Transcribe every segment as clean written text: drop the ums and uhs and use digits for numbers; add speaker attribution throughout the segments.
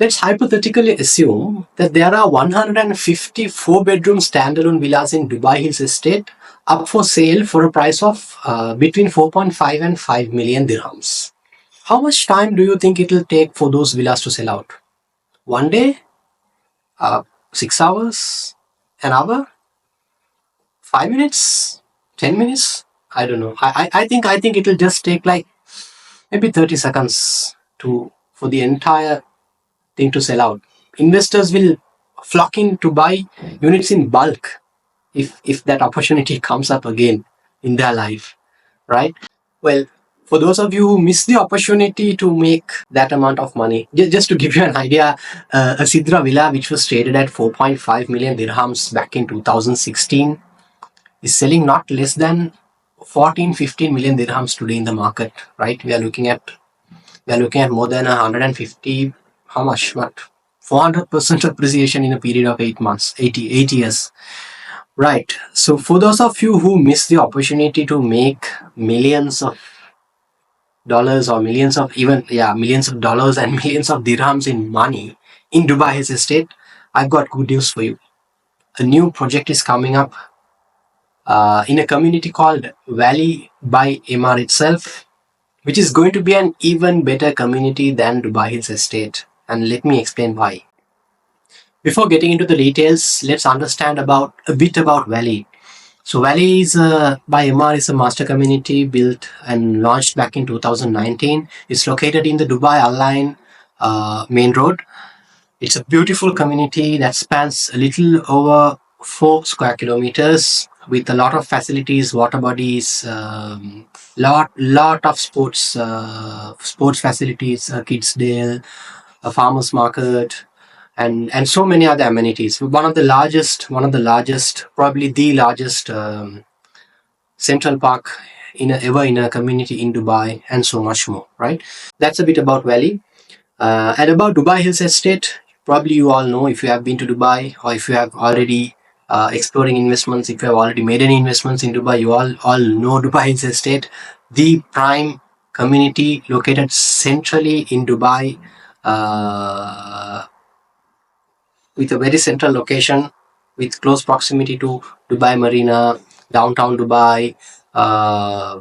Speaker 1: Let's hypothetically assume that there are 150 four-bedroom standalone villas in Dubai Hills Estate up for sale for a price of between 4.5 and 5 million dirhams. How much time do you think it will take for those villas to sell out? One day? 6 hours? An hour? 5 minutes? 10 minutes? I don't know. I think it will just take like maybe 30 seconds to for the entire thing to sell out. Investors will flock in to buy units in bulk if that opportunity comes up again in their life, right? Well, for those of you who miss the opportunity to make that amount of money, just to give you an idea, a Sidra villa which was traded at 4.5 million dirhams back in 2016 is selling not less than 14-15 million dirhams today in the market, right? We are looking at more than 150, how much? What? 400% appreciation in a period of 8 months, 8 years. Right. So for those of you who miss the opportunity to make millions of dollars or millions of dollars and millions of dirhams in money in Dubai's estate, I've got good news for you. A new project is coming up in a community called Valley by Emaar itself, which is going to be an even better community than Dubai Hills Estate. And let me explain why. Before getting into the details, let's understand a bit about Valley. So Valley is by Emaar is a master community built and launched back in 2019. It's located in the Dubai Al Line main road. It's a beautiful community that spans a little over 4 square kilometers with a lot of facilities, water bodies, lot of sports facilities, a kids' dale, a farmers market, and so many other amenities. One of the largest, probably the largest central park ever in a community in Dubai, and so much more. Right? That's a bit about Valley. And about Dubai Hills Estate, probably you all know if you have been to Dubai or if you have already exploring investments, if you have already made any investments in Dubai, you all know Dubai Hills Estate, the prime community located centrally in Dubai, with a very central location, with close proximity to Dubai Marina, downtown Dubai, uh,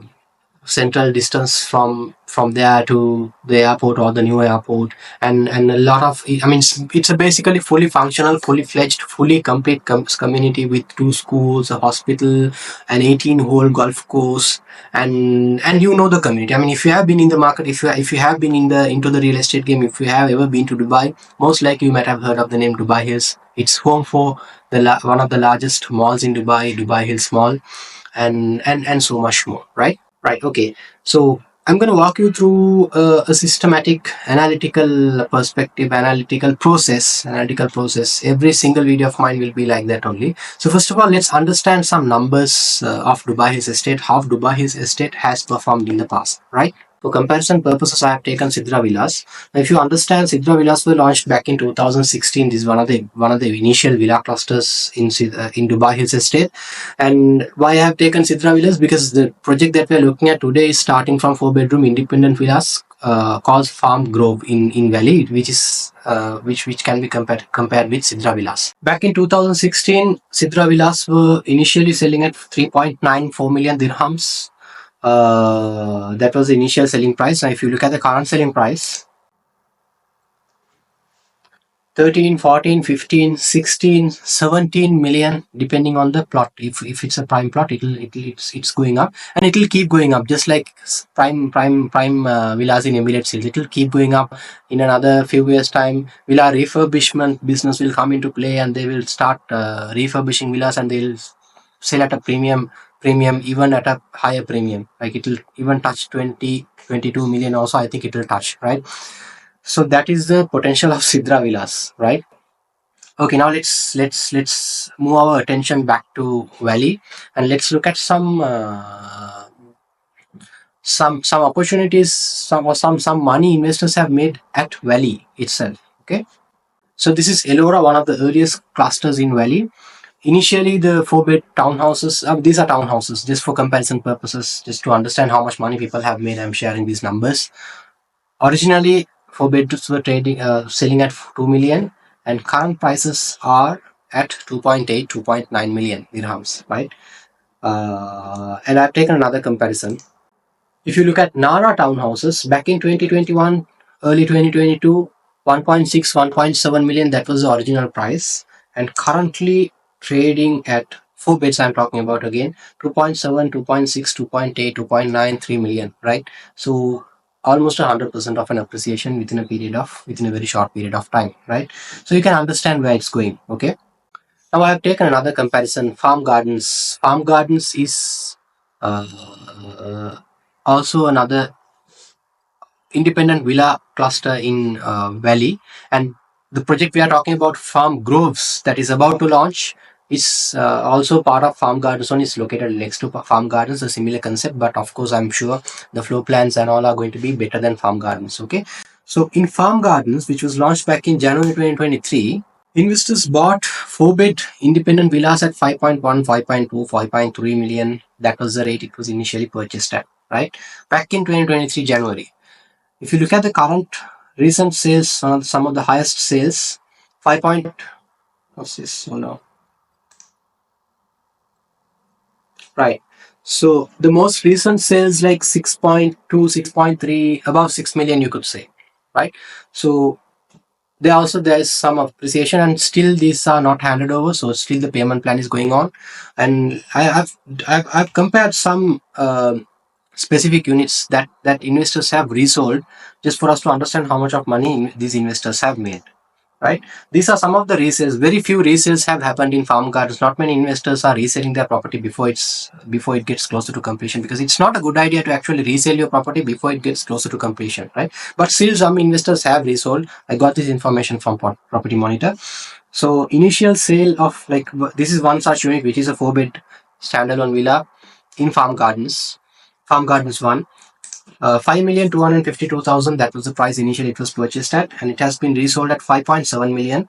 Speaker 1: central distance from there to the airport or the new airport, and a lot of, I mean, it's a basically fully functional, fully fledged, fully complete community with 2 schools, a hospital, an 18-hole golf course, and you know the community. I mean, if you have been in the market, if you have been into the real estate game, if you have ever been to Dubai, most likely you might have heard of the name Dubai Hills. It's home for one of the largest malls in Dubai, Dubai Hills Mall, and so much more, right? Right. Okay. So I'm going to walk you through a systematic, analytical process. Every single video of mine will be like that only. So first of all, let's understand some numbers of Dubai Hills Estate, how Dubai Hills Estate has performed in the past, right? For comparison purposes, I have taken Sidra Villas. Now, if you understand, Sidra Villas were launched back in 2016. This is one of the initial villa clusters in Dubai Hills Estate. And why I have taken Sidra Villas? Because the project that we are looking at today is starting from 4-bedroom independent villas called Farm Grove in Valley, which is which can be compared with Sidra Villas. Back in 2016, Sidra Villas were initially selling at 3.94 million dirhams. That was the initial selling price. Now, if you look at the current selling price, 13, 14, 15, 16, 17 million, depending on the plot. If it's a prime plot, it's going up, and it will keep going up, just like prime villas in Emirates Hills. It will keep going up. In another few years' time, villa refurbishment business will come into play, and they will start refurbishing villas, and they'll sell at a premium, even at a higher premium. Like it will even touch 20, 22 million. Also, I think it will touch, right? So that is the potential of Sidra Villas, right? Okay, now let's move our attention back to Valley, and let's look at some opportunities, some money investors have made at Valley itself. Okay, so this is Elora, one of the earliest clusters in Valley. Initially, the 4-bed townhouses. These are townhouses, just for comparison purposes, just to understand how much money people have made. I'm sharing these numbers. Originally, four bedrooms were trading selling at 2 million, and current prices are at 2.8, 2.9 million dirhams, right? And I've taken another comparison. If you look at Nara townhouses back in 2021, early 2022, 1.6, 1.7 million, that was the original price. And currently trading at four beds, I'm talking about again, 2.7, 2.6, 2.8, 2.9, 3 million, right? So almost 100% of an appreciation within a very short period of time, right? So you can understand where it's going, okay? Now I have taken another comparison. Farm gardens. Farm gardens is uh, also another independent villa cluster in Valley, and the project we are talking about, Farm Groves, that is about to launch, is also part of Farm Gardens. One is located next to Farm Gardens, a similar concept, but of course, I'm sure the floor plans and all are going to be better than Farm Gardens. Okay, so in Farm Gardens, which was launched back in January 2023. Investors bought four-bed independent villas at 5.1, 5.2, 5.3 million. That was the rate it was initially purchased at, right? Back in 2023 January. If you look at the current recent sales, some of the highest sales, 5 point, what's this? Oh no, right. So the most recent sales like 6.2, 6.3, above 6 million, you could say, right? So there is some appreciation, and still these are not handed over, so still the payment plan is going on. And I've compared some specific units that investors have resold, just for us to understand how much of money these investors have made, right? These are some of the resales. Very few resales have happened in farm gardens. Not many investors are reselling their property before it gets closer to completion, because it's not a good idea to actually resell your property before it gets closer to completion, right? But still some investors have resold. I got this information from Property Monitor. So initial sale of, like, this is one such unit, which is a 4-bed standalone villa in Farm Gardens 1. 5,252,000, that was the price initially it was purchased at, and it has been resold at 5.7 million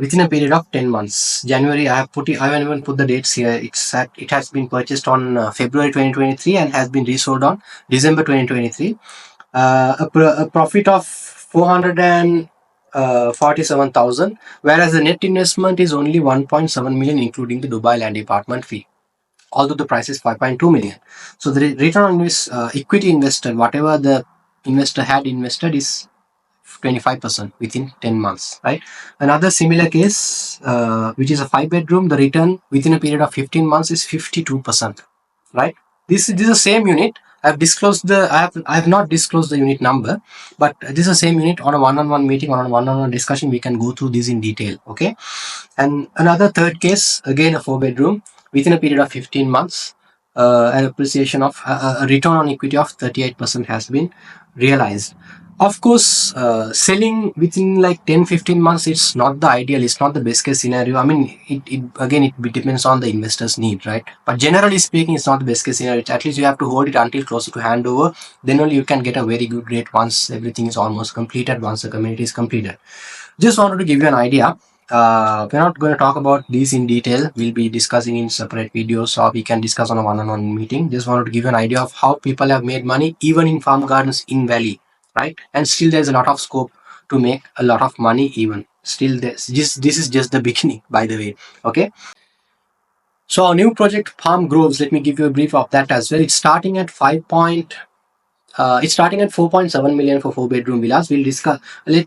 Speaker 1: within a period of 10 months. January, I haven't even put the dates here. It has been purchased on February 2023 and has been resold on December 2023. A profit of 447,000, whereas the net investment is only 1.7 million, including the Dubai land department fee, although the price is 5.2 million. So the return on this equity invested, whatever the investor had invested, is 25% within 10 months, right? Another similar case, which is a 5-bedroom, the return within a period of 15 months is 52%, right? This is the same unit. I have not disclosed the unit number, but this is the same unit. On a one-on-one meeting, on a one-on-one discussion, we can go through this in detail, okay? And another third case, again a 4-bedroom, within a period of 15 months, an appreciation of a return on equity of 38% has been realized. Of course, selling within like 10-15 months, it's not the ideal, it's not the best case scenario. I mean, it depends on the investor's need, right? But generally speaking, it's not the best case scenario. At least you have to hold it until closer to handover. Then only you can get a very good rate once everything is almost completed, once the community is completed. Just wanted to give you an idea. We're not going to talk about these in detail. We'll be discussing in separate videos, or we can discuss on a one-on-one meeting. Just wanted to give you an idea of how people have made money even in farm gardens in Valley, right? And still there's a lot of scope to make a lot of money even. Still, this is just the beginning, by the way. Okay. So our new project, Palm Groves, let me give you a brief of that as well. It's starting at 4.7 million for 4-bedroom villas. We'll discuss.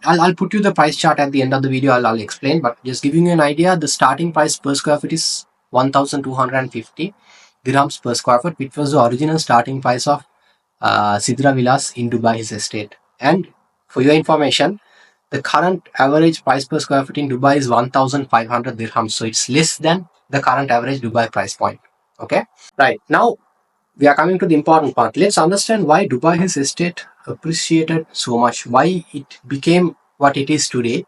Speaker 1: I'll put you the price chart at the end of the video. I'll explain, but just giving you an idea, the starting price per square foot is 1,250 dirhams per square foot, which was the original starting price of Sidra Villas in Dubai's estate. And for your information, the current average price per square foot in Dubai is 1,500 dirhams. So it's less than the current average Dubai price point. Okay. Right. Now, we are coming to the important part. Let's understand why Dubai's estate appreciated so much, why it became what it is today,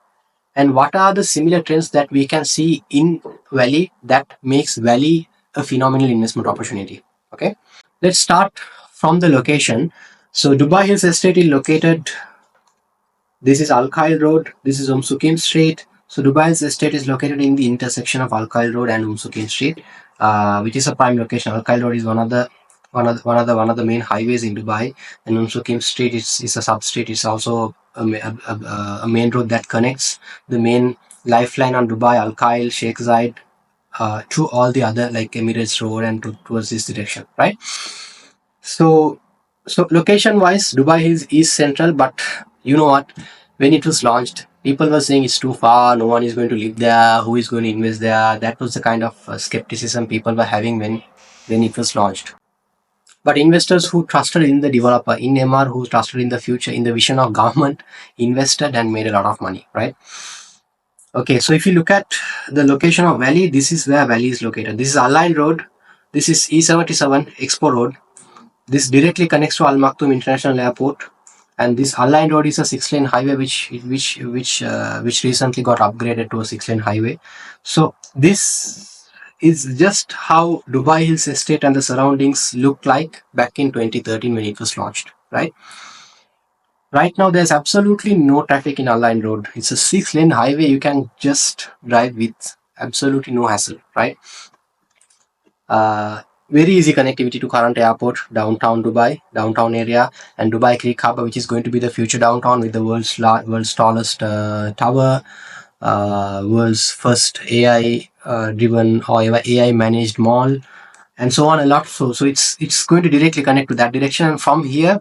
Speaker 1: and what are the similar trends that we can see in Valley that makes Valley a phenomenal investment opportunity. Okay, let's start from the location. So Dubai Hills Estate is located. This is Al Khail Road. This is Sukim Street. So Dubai's estate is located in the intersection of Al Khail Road and Sukim Street, which is a prime location. Al Khail Road is one of the one of the main highways in Dubai. And Umsukim Street is a sub street. It's also a main road that connects the main lifeline on Dubai, Al Khail, Sheikh Zayed, to all the other like Emirates Road and towards this direction, right? So, so location wise, Dubai is central, but you know what? When it was launched, people were saying it's too far. No one is going to live there. Who is going to invest there? That was the kind of skepticism people were having when it was launched. But investors who trusted in the developer, in Emaar, who trusted in the future, in the vision of government, invested and made a lot of money, right? Okay, so if you look at the location of Valley, this is where Valley is located. This is Align Road. This is E77 Expo Road. This directly connects to Al Maktoum International Airport, and this Al-Line Road is a six-lane highway which recently got upgraded to a six-lane highway. So this is just how Dubai Hills Estate and the surroundings looked like back in 2013 when it was launched. Right. Right now, there's absolutely no traffic in Al-Line Road. It's a six-lane highway. You can just drive with absolutely no hassle. Right. Uh, Very easy connectivity to current airport, downtown Dubai, downtown area, and Dubai Creek Harbour, which is going to be the future downtown with the world's tallest tower, world's first AI driven or AI managed mall, and so on a lot. So it's going to directly connect to that direction, and from here.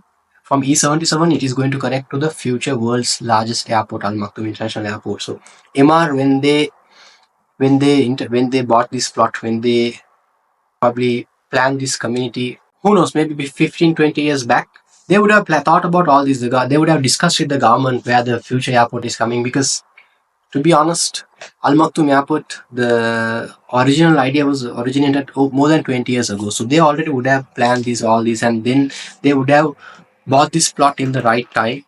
Speaker 1: From E77, it is going to connect to the future world's largest airport, Al Maktoum International Airport. So, Emaar, when they bought this plot, when they probably planned this community, who knows, maybe 15, 20 years back, they would have thought about all this. They would have discussed with the government where the future airport is coming, because to be honest, Al Maktoum Airport, the original idea was originated more than 20 years ago. So they already would have planned all this, and then they would have bought this plot in the right time,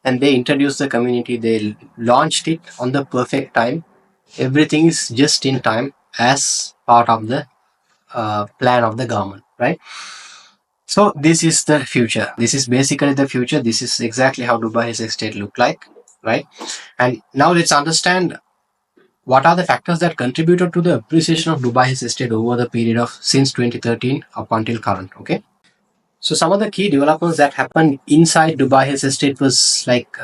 Speaker 1: and they introduced the community. They launched it on the perfect time. Everything is just in time as part of the plan of the government, right? So this is the future. This is basically the future. This is exactly how Dubai's estate look like, right? And now let's understand what are the factors that contributed to the appreciation of Dubai's estate over the period of since 2013 up until current. Okay. So some of the key developments that happened inside Dubai's estate was like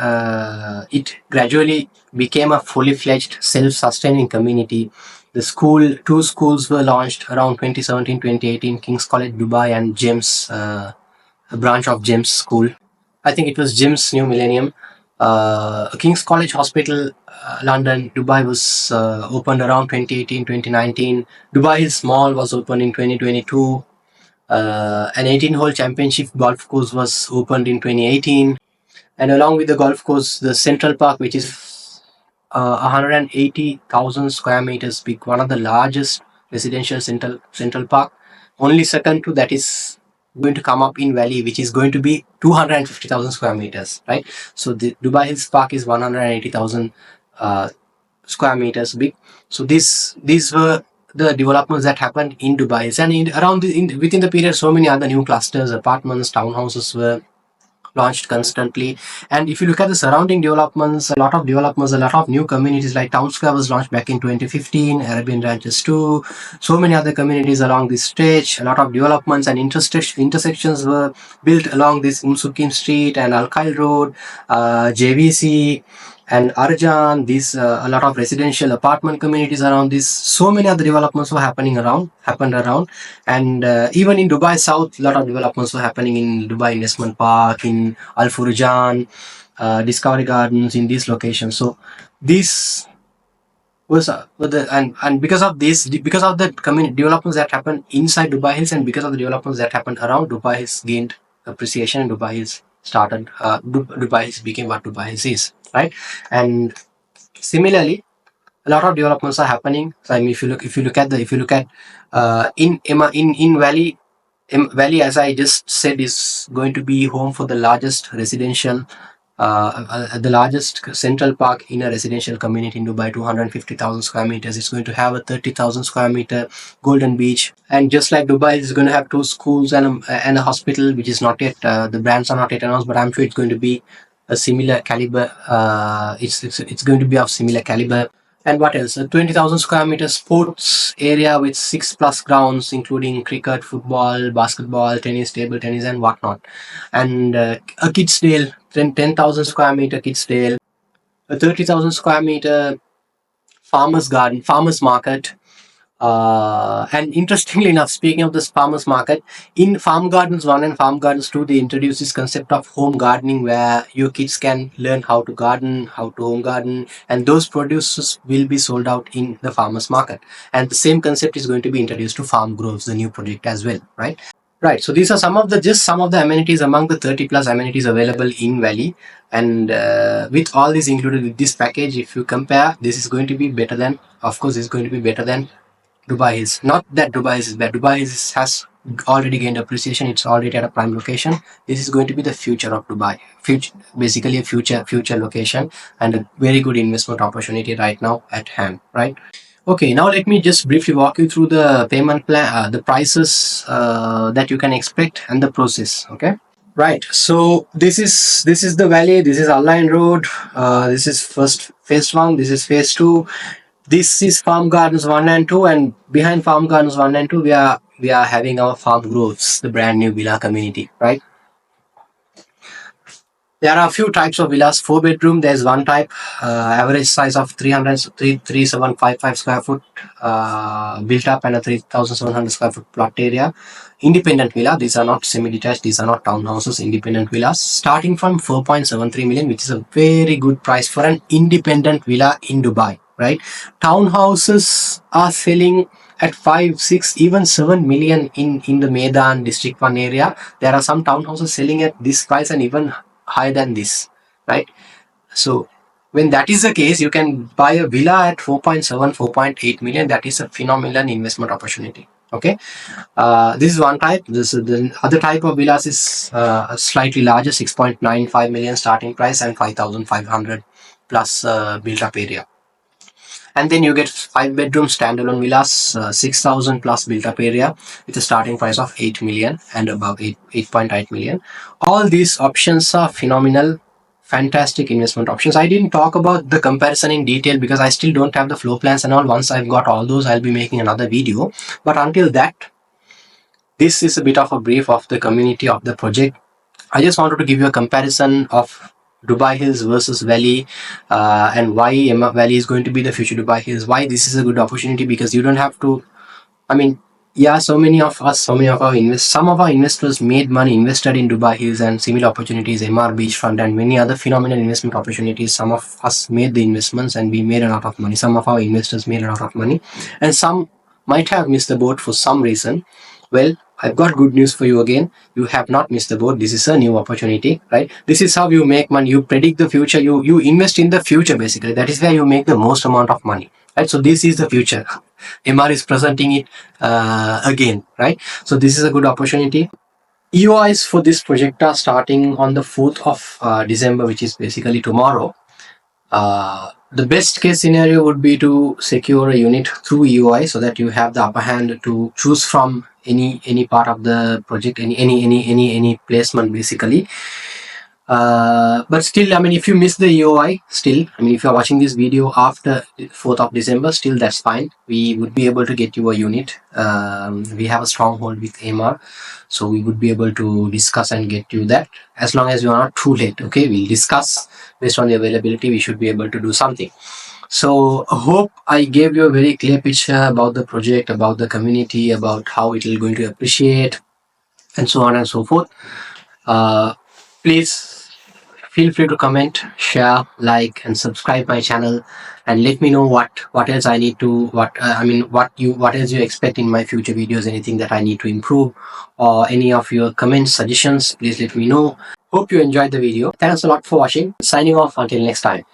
Speaker 1: it gradually became a fully fledged self-sustaining community. Two schools were launched around 2017-2018, King's College Dubai and James, a branch of James School. I think it was James New Millennium. King's College Hospital, London, Dubai was opened around 2018-2019. Dubai Hills Mall was opened in 2022. An 18-hole championship golf course was opened in 2018, and along with the golf course, the Central Park, which is 180,000 square meters big, one of the largest residential central park. Only second to that is going to come up in Valley, which is going to be 250,000 square meters, right? So the Dubai Hills Park is 180,000 square meters big. So these were the developments that happened in Dubai, and within the period, so many other new clusters, apartments, townhouses were launched constantly. And if you look at the surrounding developments, a lot of new communities like Town Square was launched back in 2015, Arabian Ranches too, so many other communities along this stretch. A lot of developments and intersections were built along this Umsukim Street and Al Khail Road, JVC and Arjan. These a lot of residential apartment communities around this. So many other developments were happened around, and even in Dubai South, a lot of developments were happening in Dubai Investment Park, in Al Furjan, Discovery Gardens, in these locations. So this was and because of the community developments that happened inside Dubai Hills, and because of the developments that happened around, Dubai Hills gained appreciation, and Dubai Hills started. Dubai Hills became what Dubai Hills is, right? And similarly, a lot of developments are happening. So I mean, if you look at in Valley, as I just said, is going to be home for the largest residential, the largest central park in a residential community in Dubai, 250,000 square meters. It's going to have a 30,000 square meter golden beach, and just like Dubai, it's going to have two schools and a hospital, which is not yet the brands are not yet announced, but I'm sure it's going to be a similar caliber. It's going to be of similar caliber. And what else? A 20,000 square meter sports area with 6+ grounds, including cricket, football, basketball, tennis, table tennis, and whatnot. And a kids' dale, 10,000 square meter kids' dale, a 30,000 square meter farmers garden, farmers market. And interestingly enough, speaking of this farmers market, in Farm Gardens 1 and Farm Gardens 2, they introduced this concept of home gardening where your kids can learn how to garden, how to home garden, and those produces will be sold out in the farmers market. And the same concept is going to be introduced to Farm Groves, the new project as well, right? Right. So these are some of the amenities among the 30 plus amenities available in Valley, and with all these included with this package, if you compare, this is going to be better than. Of course, this is going to be better than Dubai Hills. Not that Dubai Hills is bad. Dubai Hills has already gained appreciation. It's already at a prime location. This is going to be the future of Dubai. Future, basically a future location and a very good investment opportunity right now at hand. Right. Okay. Now let me just briefly walk you through the payment plan, the prices that you can expect, and the process. Okay. Right. So this is the valley. This is Align Road. This is first phase one. This is phase two. This is Farm Gardens 1 and 2, and behind Farm Gardens 1 and 2, we are having our Farm Groves, the brand new villa community, right? There are a few types of villas. 4 bedroom, there's one type, average size of 3,755 square foot, built up, and a 3,700 square foot plot area. Independent villa, these are not semi-detached, these are not townhouses, independent villas, starting from 4.73 million, which is a very good price for an independent villa in Dubai, right? Townhouses are selling at 5, 6, even 7 million in the Medan District 1 area. There are some townhouses selling at this price and even higher than this, right? So when that is the case, you can buy a villa at 4.7, 4.8 million. That is a phenomenal investment opportunity. Okay. This is one type. This is the other type of villas is slightly larger, 6.95 million starting price and 5,500 plus built up area. And then you get 5 bedroom standalone villas, 6,000 plus built up area with a starting price of 8 million and above 8.8 million. All these options are phenomenal, fantastic investment options. I didn't talk about the comparison in detail because I still don't have the floor plans and all. Once I've got all those, I'll be making another video. But until that, this is a bit of a brief of the community of the project. I just wanted to give you a comparison of Dubai Hills versus Valley, and why Valley is going to be the future Dubai Hills. Why this is a good opportunity, because you don't have to. I mean, yeah, some of our investors made money, invested in Dubai Hills and similar opportunities, Emaar Beachfront, and many other phenomenal investment opportunities. Some of us made the investments and we made a lot of money. Some of our investors made a lot of money, and some might have missed the boat for some reason. Well, I've got good news for you again. You have not missed the boat. This is a new opportunity, right? This is how you make money. You predict the future. You invest in the future, basically. That is where you make the most amount of money, right? So this is the future. Emaar is presenting it again, right? So this is a good opportunity. EOIs for this project are starting on the 4th of December, which is basically tomorrow. The best case scenario would be to secure a unit through EOI so that you have the upper hand to choose from any part of the project, any placement basically. But still, I mean, if you miss the EOI, still, I mean, if you're watching this video after 4th of December, still that's fine. We would be able to get you a unit. We have a stronghold with Emaar, so we would be able to discuss and get you that, as long as you are not too late. Okay, we'll discuss based on the availability. We should be able to do something. So I hope I gave you a very clear picture about the project, about the community, about how it is going to appreciate, and so on and so forth. Please feel free to comment, share, like, and subscribe my channel, and let me know what else I need to what else you expect in my future videos, anything that I need to improve, or any of your comments, suggestions. Please let me know. Hope you enjoyed the video. Thanks a lot for watching. Signing off until next time.